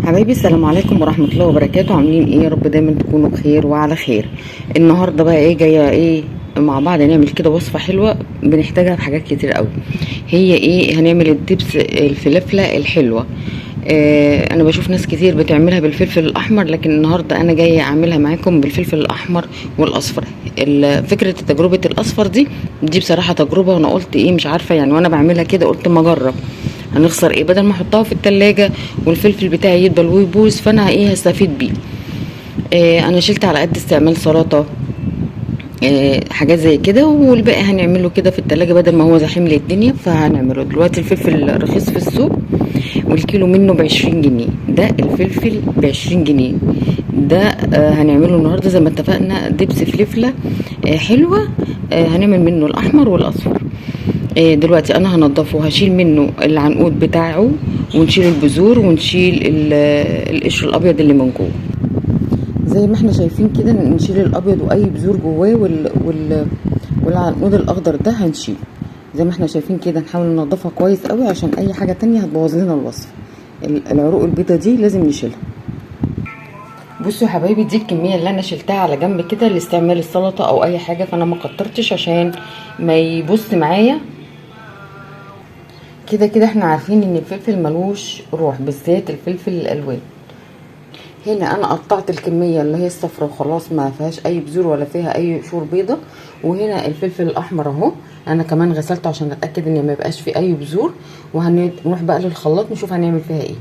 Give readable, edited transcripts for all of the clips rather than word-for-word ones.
حبايبي السلام عليكم ورحمة الله وبركاته. عاملين ايه؟ يا رب دايما تكونوا بخير وعلى خير. النهاردة بقى ايه جاية ايه مع بعض نعمل كده وصفة حلوة بنحتاجها في حاجات كتير قوي. هي ايه؟ هنعمل الدبس الفلفلة الحلوة. انا بشوف ناس كتير بتعملها بالفلفل الاحمر، لكن النهاردة انا جاية اعملها معاكم بالفلفل الاحمر والاصفر. فكرة تجربة الاصفر دي بصراحة تجربة، وانا قلت ايه مش عارفة يعني، وانا بعملها كده قلت ما اجرب. هنخسر ايه؟ بدل ما احطها في التلاجة والفلفل بتاعي يدبل ويبوظ، فانا ايه هستفيد بيه. انا شلت على قد استعمال سلطة، حاجات زي كده، والباقي هنعمله كده في التلاجة بدل ما هو زحيم للدنيا. فهنعمله دلوقتي. الفلفل رخيص في السوق، والكيلو منه ب20 جنيه. ده الفلفل ب20 جنيه. ده هنعمله النهارده زي ما اتفقنا دبس فلفلة حلوة. هنعمل منه الاحمر والاصفر. دلوقتي انا هنضفه وهشيل منه العنقود بتاعه، ونشيل البذور، ونشيل القشر الابيض اللي من جوه زي ما احنا شايفين كده. نشيل الابيض واي بذور جواه والعنقود الاخضر ده هنشيله زي ما احنا شايفين كده. نحاول ننضفها كويس قوي عشان اي حاجه تانية هتبوظ لنا الوصفه. العروق البيضه دي لازم نشيلها. بصوا يا حبايبي، دي الكميه اللي انا شلتها على جنب كده لاستعمال السلطه او اي حاجه، فانا ما كترتش عشان ما يبص معايا. كده كده احنا عارفين ان الفلفل ملوش روح، بالذات الفلفل الالوان. هنا انا قطعت الكميه اللي هي الصفرا وخلاص، ما فيهاش اي بذور ولا فيها اي قشور بيضه. وهنا الفلفل الاحمر اهو، انا كمان غسلته عشان اتاكد ان ما يبقاش فيه اي بذور. وهنروح بقى للخلاط نشوف هنعمل فيها ايه.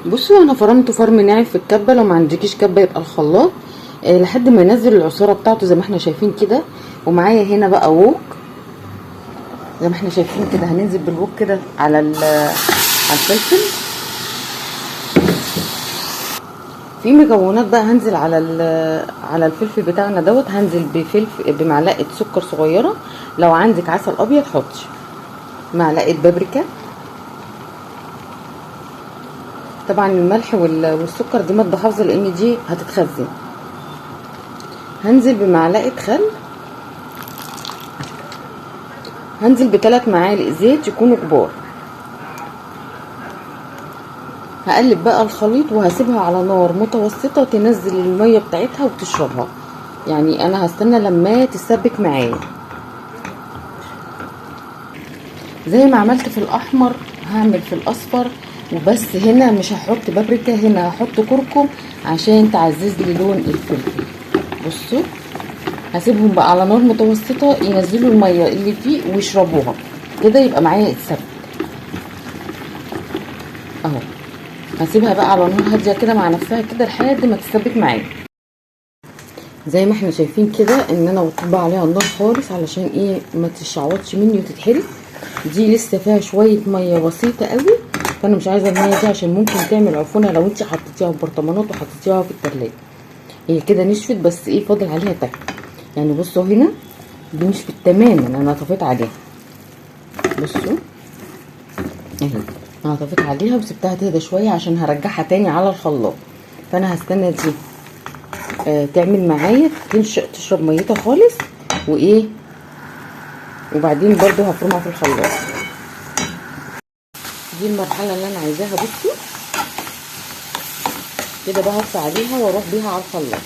بصوا انا فرمته فرم ناعم في الكبه، لو ما عندكيش كبه يبقى الخلاط. لحد ما ينزل العصاره بتاعته زي ما احنا شايفين كده. ومعايا هنا بقى ووك زي ما احنا شايفين كده. هننزل بالوك كده على الفلفل. في مكونات بقى هنزل على الفلفل بتاعنا هنزل بمعلقه سكر صغيره. لو عندك عسل ابيض حطي معلقه بابريكا. طبعا الملح والسكر دي ماده حافظه لان دي هتتخزن. هنزل بمعلقه خل. هنزل ب3 معالق زيت يكونوا كبار. هقلب بقى الخليط وهسيبها على نار متوسطة تنزل المية بتاعتها وتشربها. يعني انا هستنى لما تسبك معايا زي ما عملت في الاحمر هعمل في الاصفر. وبس هنا مش هحط بابريكا، هنا هحط كركم عشان تعزز لي لون الفلفل. بصوا هسيبهم بقى على نار متوسطة ينزلوا المية اللي فيه ويشربوها كده، يبقى معايا اتسبك اهو. هسيبها بقى على نار هاديه كده مع نفسها كده لحد ما تتسبك معايا. زي ما احنا شايفين كده ان انا وطبق عليها النار خالص علشان ايه ما تشعوطش مني وتتحرق. دي لسه فيها شويه ميه بسيطه قوي، فانا مش عايزه الميه دي عشان ممكن تعمل عفونه لو انت حطيتيها في برطمانات وحطيتيها في التلاجة. هي كده نشفت بس ايه فاضل عليها تك. يعني بصوا هنا دي نشفت تماما، انا طفيت عليها. بصوا اهي انا طفيت عليها وسبتها تهدى شويه عشان هرجعها تاني على الخلاط. فانا هستنى دي تعمل معايا تشرب ميتها خالص وايه، وبعدين برضو هفرمها في الخلاط. دي المرحله اللي انا عايزاها. بصوا كده بقى هطفي عليها واروح بيها على الخلاط.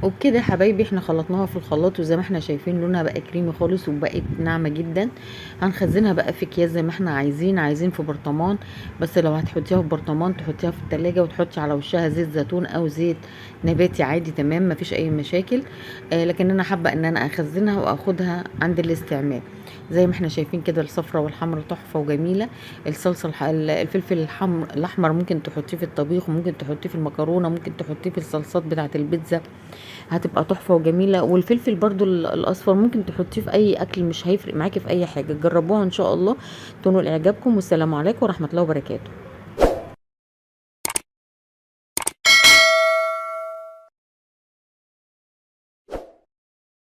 وبكده يا حبايبي احنا خلطناها في الخلاط، وزي ما احنا شايفين لونها بقى كريمي خالص وبقت ناعمه جدا. هنخزنها بقى في اكياس زي ما احنا عايزين في برطمان. بس لو هتحطيها في برطمان تحطيها في التلاجة وتحطي على وشها زيت زيتون او زيت نباتي عادي تمام مفيش اي مشاكل. لكن انا حابه ان انا اخزنها واخدها عند الاستعمال. زي ما احنا شايفين كده الصفرة والحمرا تحفه وجميله. الصلصه الفلفل الاحمر ممكن تحطيه في الطبيخ، وممكن تحطيه في المكرونه، ممكن تحطيه في الصلصات بتاعه البيتزا، هتبقى تحفه وجميله. والفلفل برضو الاصفر ممكن تحطيه في اي اكل، مش هيفرق معاكي في اي حاجه. جربوها ان شاء الله تنول اعجابكم. والسلام عليكم ورحمه الله وبركاته.